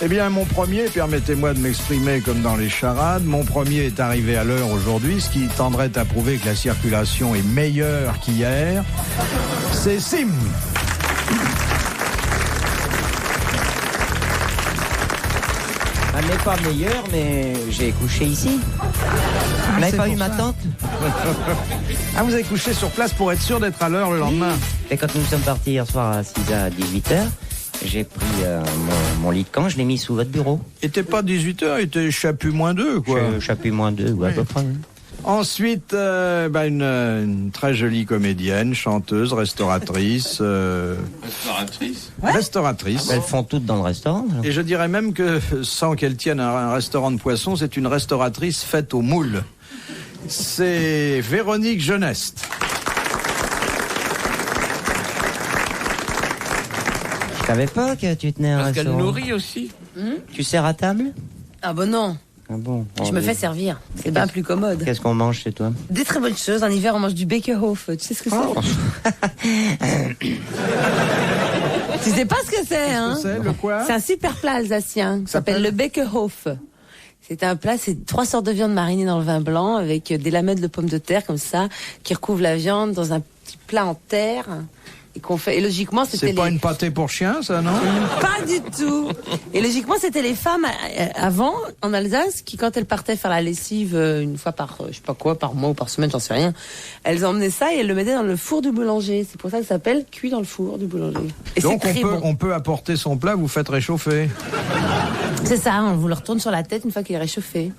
Eh bien, mon premier, permettez-moi de m'exprimer comme dans les charades, mon premier est arrivé à l'heure aujourd'hui, ce qui tendrait à prouver que la circulation est meilleure qu'hier. C'est Sim. Elle n'est pas meilleure, mais j'ai couché ici. Vous n'avez pas eu ma tante? Ah, vous avez couché sur place pour être sûr d'être à l'heure le lendemain? Et quand nous sommes partis hier soir à 6h à 18h, j'ai pris mon lit de camp, je l'ai mis sous votre bureau. Il était pas 18h, il était chapu moins 2, quoi. Chapu moins 2, ou à peu près. Oui. Ensuite, une très jolie comédienne, chanteuse, restauratrice. Restauratrice. Ouais. Restauratrice. Elles font toutes dans le restaurant. Alors. Et je dirais même que, sans qu'elle tienne un restaurant de poisson, c'est une restauratrice faite au moule. C'est Véronique Geneste. Je savais pas que tu tenais un Parce qu'elle restaurant. nourrit aussi. Tu sers à table? Ah bon non, Ah bon. je me fais servir. C'est bien plus commode. Qu'est-ce qu'on mange chez toi? Des très bonnes choses. En hiver, on mange du Bekerhof. Tu sais ce que c'est? Tu sais pas ce que c'est, hein? C'est le quoi? C'est un super plat alsacien qui s'appelle le Bekerhof. C'est un plat, c'est 3 sortes de viande marinée dans le vin blanc avec des lamelles de pommes de terre comme ça qui recouvrent la viande dans un petit plat en terre. Et qu'on fait. Et logiquement, c'était C'est pas une pâtée pour chien, ça, non? Pas du tout. Et logiquement, c'était les femmes avant, en Alsace, qui, quand elles partaient faire la lessive une fois par, je sais pas quoi, par mois ou par semaine, j'en sais rien, elles emmenaient ça et elles le mettaient dans le four du boulanger. C'est pour ça que ça s'appelle cuit dans le four du boulanger. Et Donc c'est très bon. on peut apporter son plat, vous faites réchauffer. C'est ça, on vous le retourne sur la tête une fois qu'il est réchauffé.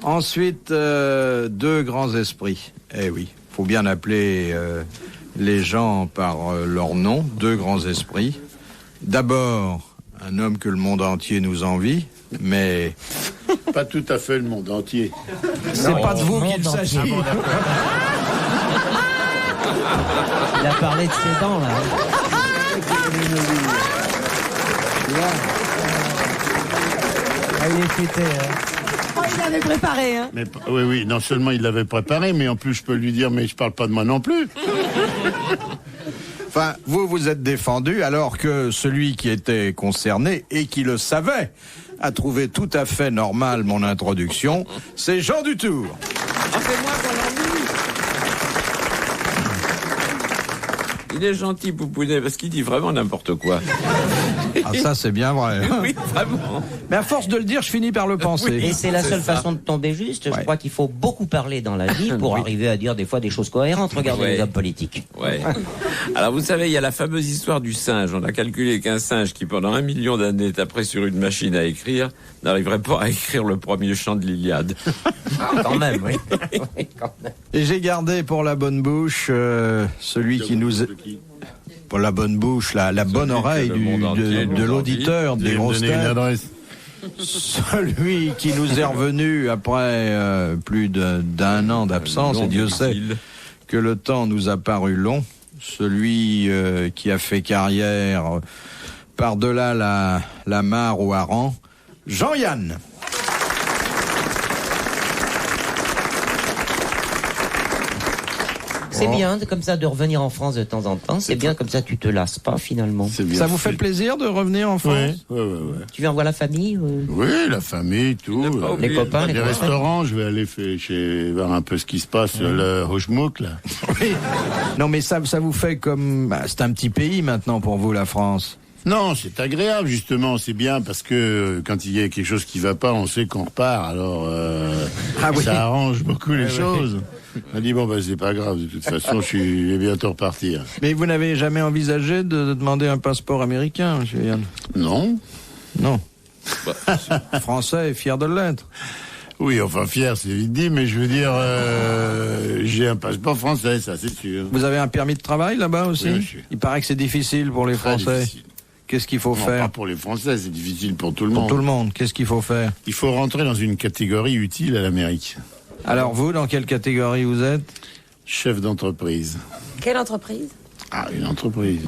Ensuite, 2 grands esprits. Eh oui, faut bien appeler les gens par leur nom, 2 grands esprits. D'abord, un homme que le monde entier nous envie, mais Pas tout à fait le monde entier. c'est pas de vous qu'il s'agit. Il a parlé de ses dents, là. Ah, il est fêté, Oh, il avait préparé, hein. Mais, oui, non seulement il l'avait préparé, mais en plus je peux lui dire, mais je parle pas de moi non plus. Enfin, vous êtes défendu alors que celui qui était concerné et qui le savait a trouvé tout à fait normal mon introduction, c'est Jean Dutour. Ah, c'est moi qu'on l'a mis. Il est gentil, Poupounet, parce qu'il dit vraiment n'importe quoi. Ah, ça c'est bien vrai. Hein. Oui, vraiment. Mais à force de le dire, je finis par le penser. Et c'est la seule ça. façon de tomber juste. Je Ouais. crois qu'il faut beaucoup parler dans la vie pour arriver à dire des fois des choses cohérentes. Regardez Ouais. les hommes politiques. Ouais. Alors, vous savez, il y a la fameuse histoire du singe. On a calculé qu'un singe qui, pendant 1 million d'années, taperait sur une machine à écrire, n'arriverait pas à écrire le premier chant de l'Iliade. Quand même, oui. Oui, quand même. Et j'ai gardé pour la bonne bouche celui qui nous... Pour la bonne bouche, la bonne oreille que le monde entier de nous l'auditeur des grosses Donner une têtes. adresse. Celui qui nous est revenu après plus d'un an d'absence, et Dieu sait que le temps nous a paru long. Celui qui a fait carrière par-delà la mare au hareng, Jean-Yann. C'est bien comme ça de revenir en France de temps en temps. C'est bien comme ça, tu te lasses pas finalement. C'est bien. Ça vous fait plaisir de revenir en France? Oui. Tu viens voir la famille Oui, la famille, tout. n'a pas les copains, les Les copains. restaurants, je vais aller voir un peu ce qui se passe, le Hochmuck, là. Oui. Non, mais ça vous fait comme... c'est un petit pays maintenant pour vous, la France. Non, c'est agréable, justement, c'est bien, parce que quand il y a quelque chose qui va pas, on sait qu'on repart, alors oui. ça arrange beaucoup les choses. On dit, c'est pas grave, de toute façon, je vais bientôt repartir. Mais vous n'avez jamais envisagé de demander un passeport américain, monsieur Yann? Non. Non. Français est fier de l'être. Oui, enfin, fier, c'est vite dit, mais je veux dire, j'ai un passeport français, ça, c'est sûr. Vous avez un permis de travail là-bas aussi? Oui, monsieur. Il paraît que c'est difficile pour les Très Français. difficile. Qu'est-ce qu'il faut Non, faire? pas pour les Français, c'est difficile pour tout le Pour monde. tout le monde, qu'est-ce qu'il faut faire? Il faut rentrer dans une catégorie utile à l'Amérique. Alors vous, dans quelle catégorie vous êtes? Chef d'entreprise. Quelle entreprise? Ah, une entreprise.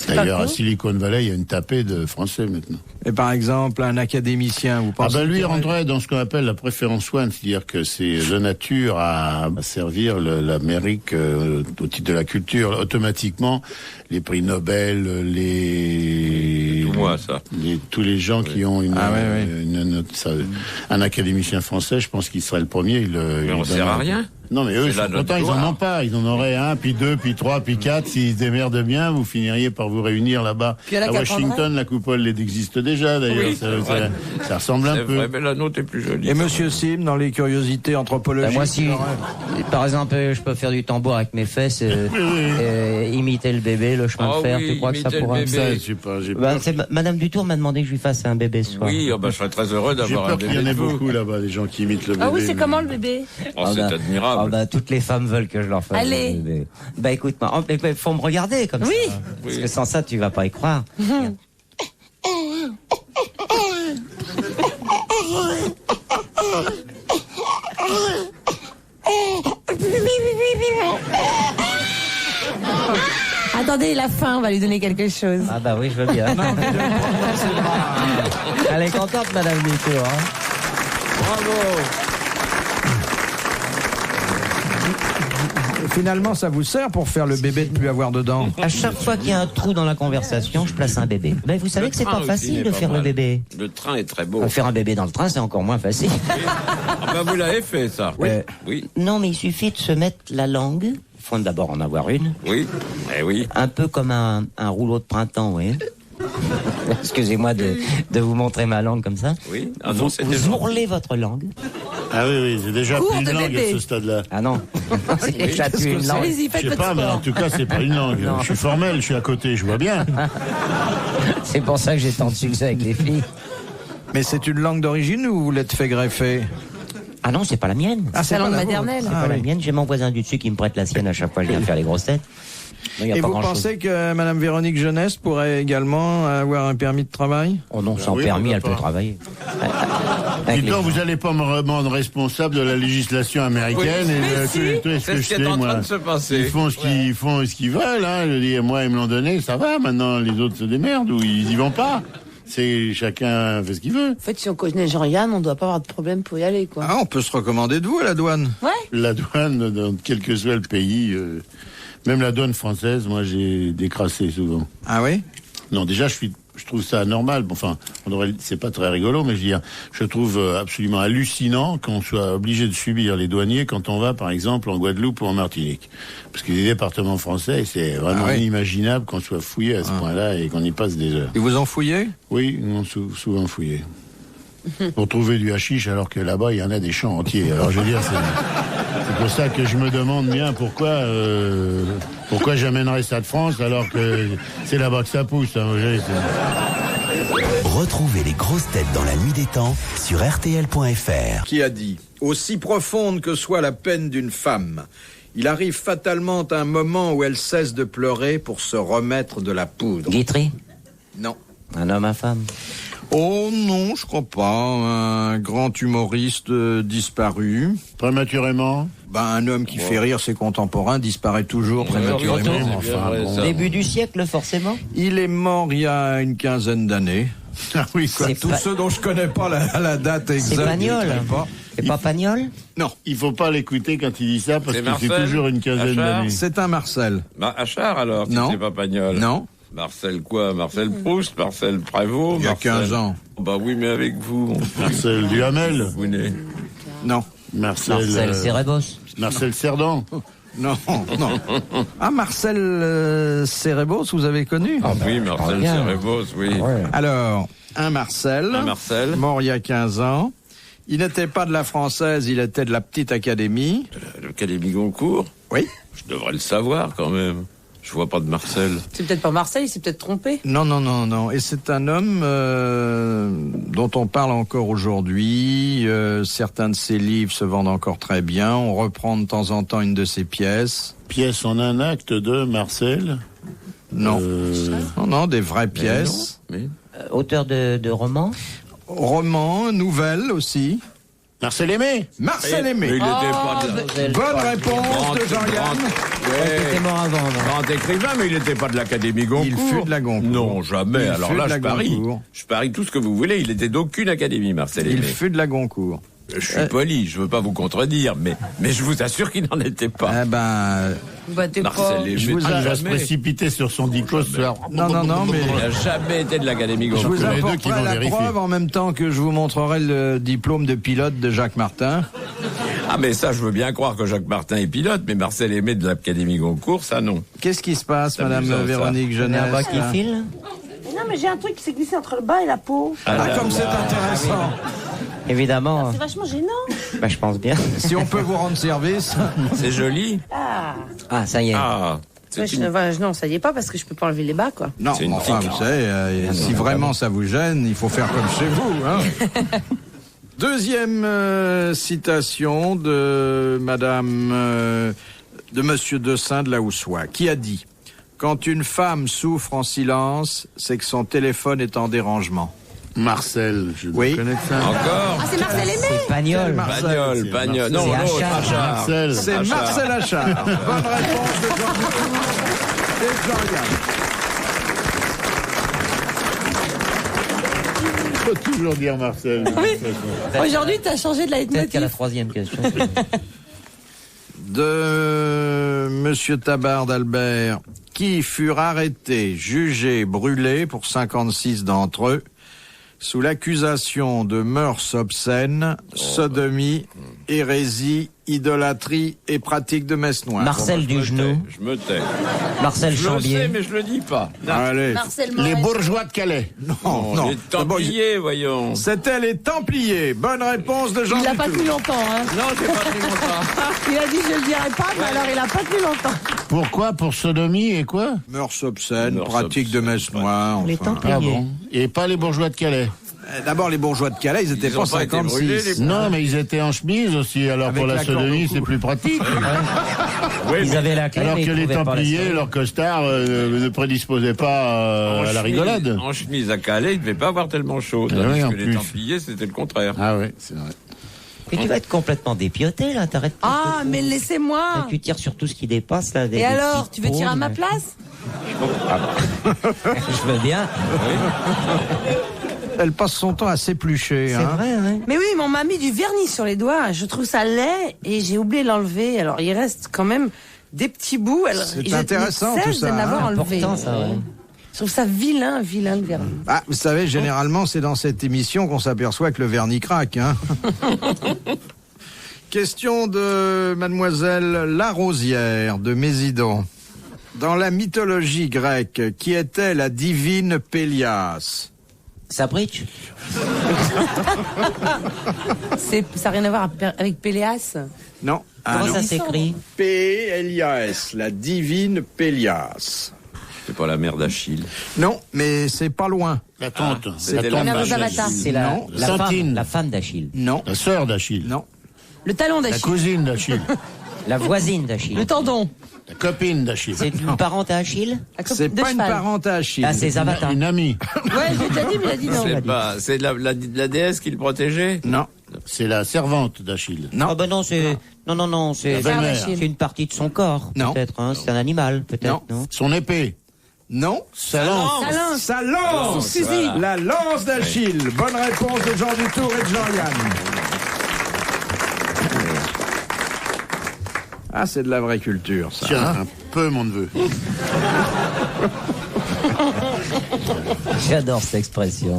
D'ailleurs, à Silicon Valley, il y a une tapée de Français maintenant. Et par exemple, un académien, vous pensez? Lui, il qu'il- rentrait dans ce qu'on appelle la préférence one, c'est-à-dire que c'est de nature à servir l'Amérique au titre de la culture. Automatiquement, les prix Nobel, les tout moi, ça. Tous les gens qui ont un académicien français, je pense qu'il serait le premier. Mais on sert à rien. Non, mais eux, ils sont contents, ils en ont pas. Ils en auraient 1, puis 2, puis 3, puis 4. S'ils se démerdent bien, vous finiriez par vous réunir là-bas. À Washington, la coupole existe déjà, d'ailleurs. Oui, ça ressemble un peu. Vrai, mais la note est plus jolie. Et Monsieur Sim, dans les curiosités anthropologiques. Moi, si, par exemple, je peux faire du tambour avec mes fesses, imiter le bébé, le chemin de fer, tu crois que ça pourra? Ça, je sais pas. Madame Dutour m'a demandé que je lui fasse un bébé ce soir. Oui, je serais très heureux d'avoir un bébé. bébé. Il y en a beaucoup là-bas, des gens qui imitent le bébé. Ah oui, c'est comment le bébé? C'est admirable. Toutes les femmes veulent que je leur fasse. Allez. Bah écoute, il faut me regarder comme ça. Parce que sans ça, tu vas pas y croire. Attendez, il a faim, on va lui donner quelque chose. Ah bah oui, je veux bien. Elle est contente, Madame Dutour. Bravo. Finalement, ça vous sert pour faire le bébé de plus avoir dedans? À chaque fois qu'il y a un trou dans la conversation, je place un bébé. Mais vous savez que c'est pas facile de faire le bébé. Le train est très beau. Faire un bébé dans le train, c'est encore moins facile. Vous l'avez fait, ça. Oui. Non, mais il suffit de se mettre la langue. Il faut d'abord en avoir une. Oui. Oui. Un peu comme un rouleau de printemps, oui. Excusez-moi de vous montrer ma langue comme ça. Oui. Vous ourlez votre langue. Ah oui, c'est déjà plus une langue à ce stade-là. Ah non, c'est déjà plus une langue. Je sais pas, mais en tout cas, c'est pas une langue. Non. Je suis formel, je suis à côté, je vois bien. C'est pour ça que j'ai tant de succès avec les filles. Mais c'est une langue d'origine ou vous l'êtes fait greffer? Ah non, c'est pas la mienne. Ah, c'est la langue maternelle. C'est pas la mienne. J'ai mon voisin du dessus qui me prête la sienne à chaque fois que je viens faire les grosses têtes. Et vous pensez que Madame Véronique Jeunesse pourrait également avoir un permis de travail? Oh non, sans permis, elle peut travailler. Dites donc, vous n'allez pas me rendre responsable de la législation américaine et tout ce que je sais, moi. Ils font ce qu'ils veulent, hein. Je veux dire, moi, ils me l'ont donné, ça va. Maintenant, les autres se démerdent ou ils y vont pas. C'est chacun fait ce qu'il veut. En fait, si on connaît Jean-Yann, on doit pas avoir de problème pour y aller, quoi. Ah, on peut se recommander de vous à la douane. Ouais. La douane, dans quel que soit le pays, même la douane française, moi, j'ai décrassé souvent. Ah oui? Non, déjà, je trouve ça anormal. Bon, enfin, c'est pas très rigolo, mais je trouve absolument hallucinant qu'on soit obligé de subir les douaniers quand on va, par exemple, en Guadeloupe ou en Martinique. Parce que les départements français, c'est vraiment inimaginable qu'on soit fouillé à ce point-là et qu'on y passe des heures. Ils vous ont fouillé? Oui, ils m'ont souvent fouillé. Pour trouver du hashish, alors que là-bas, il y en a des champs entiers. Alors, je veux dire, c'est pour ça que je me demande bien pourquoi j'amènerais ça de France, alors que c'est là-bas que ça pousse. Hein, Retrouvez les grosses têtes dans la nuit des temps sur RTL.fr. Qui a dit: aussi profonde que soit la peine d'une femme, il arrive fatalement un moment où elle cesse de pleurer pour se remettre de la poudre. Guitry? Non. Un homme, une femme? Oh non, je crois pas. Un grand humoriste disparu. Prématurément? Un homme qui fait rire ses contemporains disparaît toujours prématurément. Début du siècle, forcément. Il est mort il y a une quinzaine d'années. Ah oui, quoi. Tous ceux dont je connais pas la date exacte. C'est Pagnol. C'est pas Pagnol? Non. Il faut pas l'écouter quand il dit ça, parce que c'est toujours une quinzaine d'années. C'est un Marcel. Achard, alors, si c'est pas Pagnol. Non. Marcel quoi? Marcel Proust, Marcel Prévost. Il y a 15 ans. Oui, mais avec vous. Marcel Duhamel. Non. Marcel Cérébos. Marcel Cerdan. Non. Ah, Marcel Cérébos, vous avez connu? Ah oui, Marcel Cérébos, oui. Ouais. Alors, un Marcel, mort il y a 15 ans. Il n'était pas de la Française, il était de la petite Académie. L'Académie Goncourt? Oui. Je devrais le savoir quand même. Je vois pas de Marcel. C'est peut-être pas Marcel, il s'est peut-être trompé. Non. Et c'est un homme dont on parle encore aujourd'hui. Certains de ses livres se vendent encore très bien. On reprend de temps en temps une de ses pièces. Pièce en un acte de Marcel? Non. Non, des vraies pièces. Auteur de romans? Romans, nouvelles aussi. Marcel Aimé. Marcel Aimé. Il était pas de... Bonne réponse de Jean-Yann. Il était mort avant. Grand écrivain, mais il n'était pas de l'Académie Goncourt. Il fut de la Goncourt. Non, jamais. Il Alors fut là, de la je parie. Goncourt. Je parie tout ce que vous voulez. Il était d'aucune Académie, Marcel Aimé. Il fut de la Goncourt. Je suis poli, je veux pas vous contredire, mais je vous assure qu'il n'en était pas. Eh ben, Marcel Aimé, Il va se jamais. précipiter sur son dico ce soir. non, mais Il n'a jamais été de l'Académie je Goncourt. vous les deux qui apporterai vont la vérifier. preuve en même temps que je vous montrerai le diplôme de pilote de Jacques Martin. Ah, mais ça, je veux bien croire que Jacques Martin est pilote, mais Marcel Aimé de l'Académie Goncourt, ça non. Qu'est-ce qui se passe, C'est Madame amusant, ça. Véronique Un Jeunesse bas qui là file. Non, mais j'ai un truc qui s'est glissé entre le bas et la peau. Ah, comme c'est intéressant. Évidemment. C'est vachement gênant. Bah, je pense bien. Si on peut vous rendre service. C'est joli. Ah, ça y est. Ah, Ouais, c'est une... non, ça y est pas parce que je peux pas enlever les bas, quoi. Non, C'est une enfin, tique. vous savez, si vraiment ça vous gêne, il faut faire comme chez vous. Hein. Deuxième citation de Madame, de Monsieur Dessein de la Houssoie, qui a dit « Quand une femme souffre en silence, c'est que son téléphone est en dérangement. Marcel, je Oui. connais ça. Encore Ah, c'est Marcel Aimé. C'est Pagnol. Pagnol, Pagnol. Non, C'est l'autre, Achard. Achard. Marcel. » C'est Achard. Marcel Achard. Bonne réponse de Jean Dutour et Jean-Yann. Il faut toujours dire Marcel. Aujourd'hui, t'as changé de Peut-être qu'à la leitmotiv. troisième question. De Monsieur Tabard d'Albert, qui furent arrêtés, jugés, brûlés pour 56 d'entre eux, sous l'accusation de mœurs obscènes, sodomie, hérésie, idolâtrie et pratique de messe noire. Marcel Dugenou. Je me tais. Marcel Je le sais, Chambier. mais je le dis pas. Allez. Marcel Les Morel. bourgeois de Calais. Non, Les Templiers, voyons. C'était les Templiers. Bonne réponse de Jean Il a pas Dutour. tenu longtemps, hein. Non, j'ai pas pris mon temps. Il a dit je le dirai pas, mais alors il a pas tenu longtemps. Pourquoi? Pour sodomie et quoi? Mœurs obscènes, Mœurs pratique de obscènes, messe noire. Les enfin. Templiers. Ah bon? Et pas les bourgeois de Calais. D'abord, les bourgeois de Calais, ils étaient Ils pas ont pas été 56. brûlés, les- Non, mais ils étaient en chemise aussi. Alors Avec pour la la corde sodomie, au cou. c'est plus pratique. Ils avaient la clé, Alors mais que ils les trouvaient pas la Templiers, serrure. leur costard, ne prédisposaient pas à la rigolade. En chemise à Calais, il ne devait pas avoir tellement chaud. Ah Tandis oui, en que les plus. Templiers, c'était le contraire. Ah ouais, c'est vrai. Et tu vas être complètement dépioté, là. T'arrêtes pas. Ah, mais laissez-moi. Là, tu tires sur tout ce qui dépasse, là. Et alors, tu veux tirer à ma place? Je veux bien. Elle passe son temps à s'éplucher. C'est Hein. vrai, ouais. Mais oui, mais on m'a mis du vernis sur les doigts. Je trouve ça laid et j'ai oublié de l'enlever. Alors, il reste quand même des petits bouts. Alors, C'est je intéressant, tout cesse ça, de l'avoir hein. enlevé. Important, ça, ouais. Je trouve ça vilain le vernis. Ah, vous savez, généralement, c'est dans cette émission qu'on s'aperçoit que le vernis craque. Hein. Question de Mademoiselle Larosière de Mésidon. Dans la mythologie grecque, qui était la divine Pélias? Sabrich. Ça n'a rien à voir avec Péléas. Non. Ah Comment non. ça s'écrit? P-L-I-A-S, la divine Pélias. C'est pas la mère d'Achille. Non, mais c'est pas loin. La tante. c'était la la tante mère de d'Achille. Zavata. C'est Non, Santine. femme d'Achille. Non, La sœur d'Achille. non. Le talon La d'Achille. cousine d'Achille. La voisine d'Achille. Le tendon. La copine d'Achille. C'est une parente à Achille? La copine C'est de pas une cheval. parente à Achille. Ah, c'est Zavata. Une amie. Ouais, j'ai déjà dit, mais il a dit non. C'est la déesse qui le protégeait. Non, C'est la servante d'Achille. non. Ah, bah non, c'est. Non, c'est. La belle-mère. C'est une partie de son corps. Non. Peut-être, hein. C'est un animal, peut-être, non? Son épée. Non. Sa lance. Sa lance. Sa lance. Son fusil. La lance d'Achille. Bonne réponse de Jean Dutour et de Jean-Yann. Ah, c'est de la vraie culture, ça. Tiens, hein. un peu mon neveu. J'adore cette expression.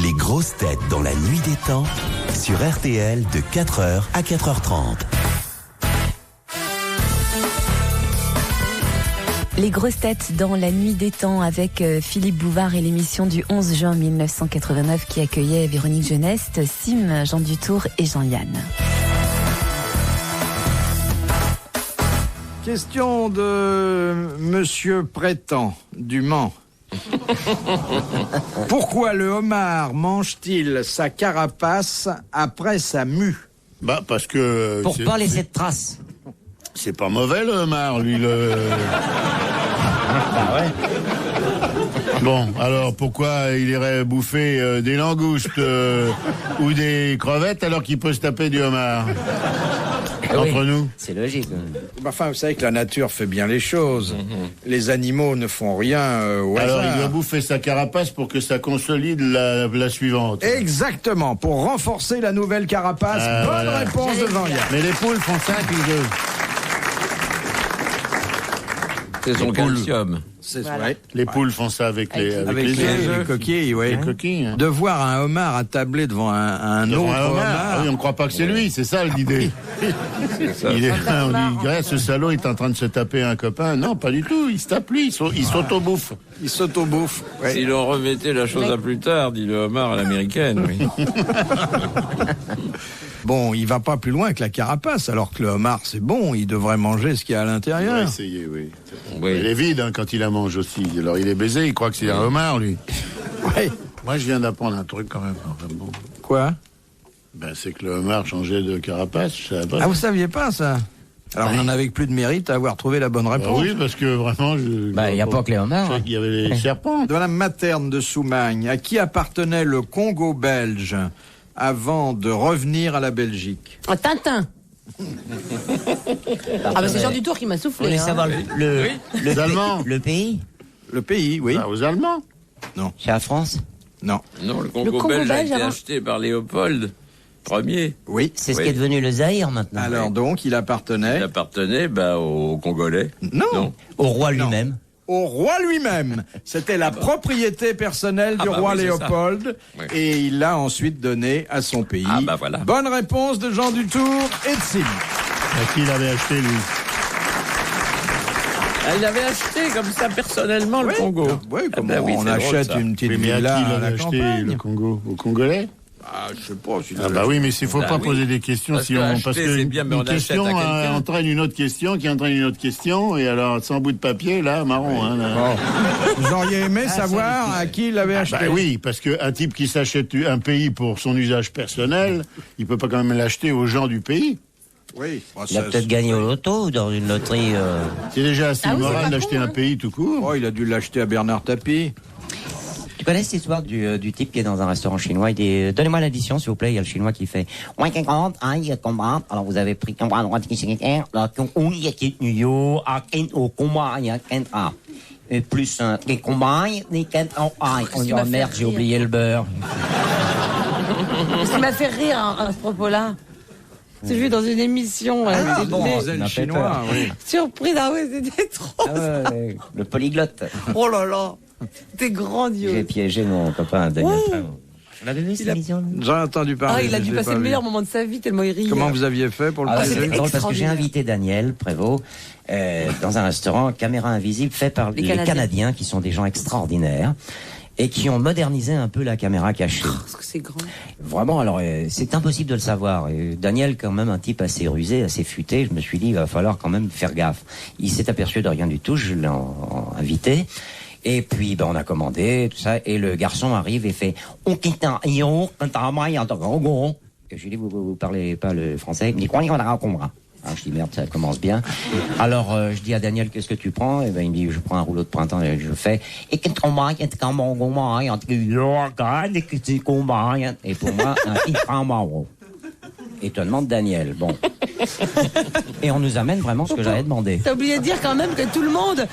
Les grosses têtes dans la nuit des temps sur RTL de 4h à 4h30. Les grosses têtes dans la nuit des temps avec Philippe Bouvard et l'émission du 11 juin 1989 qui accueillait Véronique Jeunesse, Sim, Jean Dutour et Jean-Yann. Question de Monsieur Prétend, du Mans. Pourquoi le homard mange-t-il sa carapace après sa mue? Bah, parce que. Pour c'est- pas laisser de traces. C'est pas mauvais, le homard, lui, le. Bon, alors pourquoi il irait bouffer des langoustes ou des crevettes alors qu'il peut se taper du homard? Entre nous. C'est logique. Enfin, vous savez que la nature fait bien les choses. Les animaux ne font rien au Alors, hasard. il doit bouffer sa carapace pour que ça consolide la suivante. Exactement, pour renforcer la nouvelle carapace. Bonne voilà. réponse de Jean-Yann. Mais les poules font ça, les œufs. C'est son calcium. C'est Voilà. vrai. Les poules font ça avec les Avec les œufs. les coquilles, oui. Les coquilles. Hein. De voir un homard attablé devant un Devant autre un homard. homard. Ah oui, on ne croit pas que c'est lui, c'est ça l'idée. Il est, on dit, regarde, ce salaud est en train de se taper un copain. Non, pas du tout, il se tape lui, il s'auto-bouffe. Il s'auto-bouffe. Ouais. Si l'on remettait la chose à plus tard, dit le homard à l'américaine, oui. Bon, il va pas plus loin que la carapace, alors que le homard, c'est bon, il devrait manger ce qu'il y a à Il va l'intérieur. essayer, oui. Oui. Il est vide hein, quand il la mange aussi. Alors il est baisé, il croit que c'est un homard, lui. Ouais. Moi, je viens d'apprendre un truc quand même. Enfin, bon. Quoi? Ben, c'est que le homard changeait de carapace, je savais pas. Ah, vous saviez pas ça? Alors, on en avait que plus de mérite à avoir trouvé la bonne Bah réponse. oui, parce que vraiment, Il n'y a pas que les homards. Il y avait les serpents. De la materne de Soumagne, à qui appartenait le Congo belge avant de revenir à la Belgique? Un Tintin. Ah bah c'est Jean Dutour qui m'a Vous soufflé. voulez hein. savoir Les Allemands. le pays? Le pays, oui. Ah, aux Allemands. C'est la France? Non. Non, le Congo, Congo belge a belge été avant- acheté par Léopold Ier. Oui. C'est ce Oui. qui est devenu le Zaïre maintenant. Alors donc, il appartenait... Il appartenait aux Congolais. Non. Au roi lui-même. Au roi lui-même. C'était la propriété personnelle du Ah bah roi oui, c'est Léopold. Oui. Et il l'a ensuite donné à son pays. Ah bah voilà. Bonne réponse de Jean Dutour et de Sim. À qui il avait acheté, lui? Ah, il avait acheté comme ça personnellement le Congo. Oui, Ah comme bah oui, on c'est drôle, achète ça. une petite Oui, mais à qui villa il à avait la acheté campagne. le Congo? Aux Congolais? Ah, je sais pas. Si Ah bah oui, mais il faut Bah pas oui. poser des questions Parce si que on acheter, parce c'est que bien, mais une on achète question à quelqu'un. entraîne une autre question qui entraîne une autre question et alors sans bout de papier là marron. Hein, là. Bon. Vous auriez aimé savoir à qui il l'avait acheté. Bah oui, parce que un type qui s'achète un pays pour son usage personnel, il peut pas quand même l'acheter aux gens du pays. Oui. Il a peut-être gagné au loto ou dans une loterie. C'est déjà assez Ah oui, c'est immoral pas d'acheter con, un hein. pays tout court. Oh, il a dû l'acheter à Bernard Tapie. Tu connais cette histoire du type qui est dans un restaurant chinois? Il dit donnez-moi l'addition, s'il vous plaît. Il y a le chinois qui fait. Alors vous avez pris et plus un on dit oh merde, j'ai oublié le beurre. Ce qui m'a fait rire à ce propos-là. C'est vu dans une émission. Ah, bon, il ça disait le m'a fait chinois, peur. oui. Surprise, ah ouais, c'était trop. Le polyglotte. Oh là là, t'es J'ai grandiose. piégé mon copain Daniel. Oh. On l'avait vu cette émission? J'ai entendu parler. Ah, il a je dû l'ai passer pas le vu. meilleur moment de sa vie tellement il rit. Comment vous aviez fait pour le Ah, piéger c'est drôle parce que j'ai Extraordinaire. invité Daniel Prévost dans un restaurant Caméra Invisible fait par les Canadiens qui sont des gens extraordinaires et qui ont modernisé un peu la caméra cachée. Parce que c'est grand. Vraiment, alors c'est impossible de le savoir. Et Daniel, quand même un type assez rusé, assez futé, je me suis dit il va falloir quand même faire gaffe. Il s'est aperçu de rien du tout, je l'ai invité. Et puis, on a commandé, tout ça, et le garçon arrive et fait et je lui dis, vous parlez pas le français? Il me dit, quoi, on a compris. Alors, je dis, merde, ça commence bien. Alors, je dis à Daniel, qu'est-ce que tu prends? Et il me dit, je prends un rouleau de printemps, et je fais, et pour moi, un étonnement de Daniel. Bon. Et on nous amène vraiment ce que j'avais demandé. T'as oublié de dire quand même que tout le monde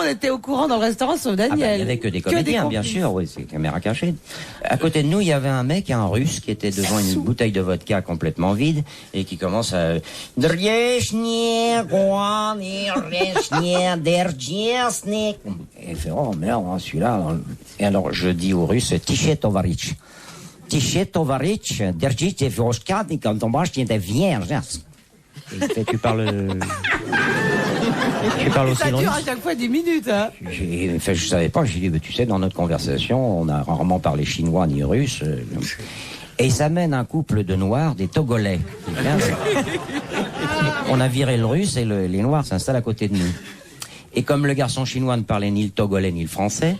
était au courant dans le restaurant sauf Ah Daniel. il y avait que des comédiens, bien sûr, oui, c'est caméra cachée. À côté de nous, il y avait un mec, un Russe, qui était devant une bouteille de vodka complètement vide et qui commence à... Et il fait, oh merde, celui-là. Et alors, je dis au Russe, Tichet Tovarich. Tichet Tovarich, Derjic et Voshkat, et quand on mange, il était vierge. Et il fait, tu parles aussi Ça le dure russe? à chaque fois 10 minutes, hein. Je savais pas, j'ai dit, tu sais, dans notre conversation, on a rarement parlé chinois ni russe. Et ça mène un couple de noirs, des Togolais. On a viré le russe et les noirs s'installent à côté de nous. Et comme le garçon chinois ne parlait ni le togolais ni le français,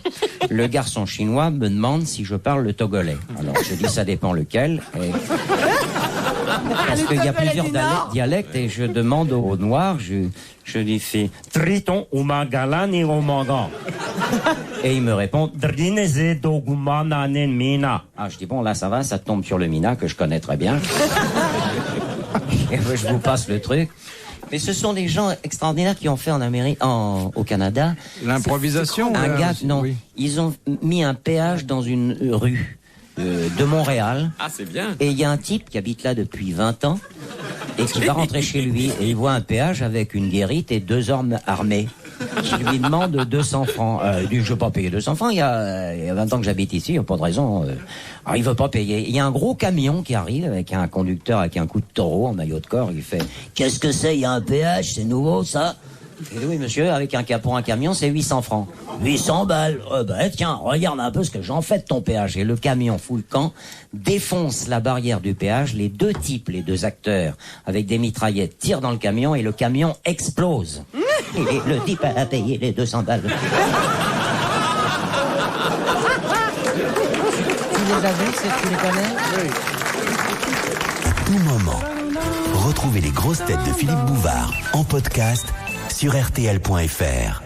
le garçon chinois me demande si je parle le togolais. Alors je dis, ça dépend lequel. Parce qu'il y a plusieurs dialectes et je demande aux noirs, je lui fais Triton ou Magalan et au Mangan. Et il me répond Drineze Dogumananen Mina. Ah, je dis bon, là ça va, ça tombe sur le Mina que je connais très bien. Et je vous passe le truc. Mais ce sont des gens extraordinaires qui ont fait en Amérique, au Canada. L'improvisation. Un gars, non. Oui. Ils ont mis un péage dans une rue de Montréal. Ah, c'est bien. Et il y a un type qui habite là depuis 20 ans et qui va rentrer chez lui et il voit un péage avec une guérite et 2 hommes armés qui lui demandent 200 francs. Je ne veux pas payer 200 francs, il y a 20 ans que j'habite ici, il n'y a pas de raison. Alors il veut pas payer. Il y a un gros camion qui arrive avec un conducteur avec un coup de taureau en maillot de corps. Il fait « Qu'est-ce que c'est? Il y a un péage, c'est nouveau ça ?» Il dit « Oui monsieur, pour un camion c'est 800 francs. » 800 balles. Tiens, regarde un peu ce que j'en fais de ton péage. Et le camion fout le camp, défonce la barrière du péage. Les 2 types, les 2 acteurs, avec des mitraillettes, tirent dans le camion et le camion explose. Et le type a payé les 200 balles. Tu les as vus, tu les connais? Oui. À tout moment, retrouvez les grosses têtes de Philippe Bouvard en podcast sur rtl.fr.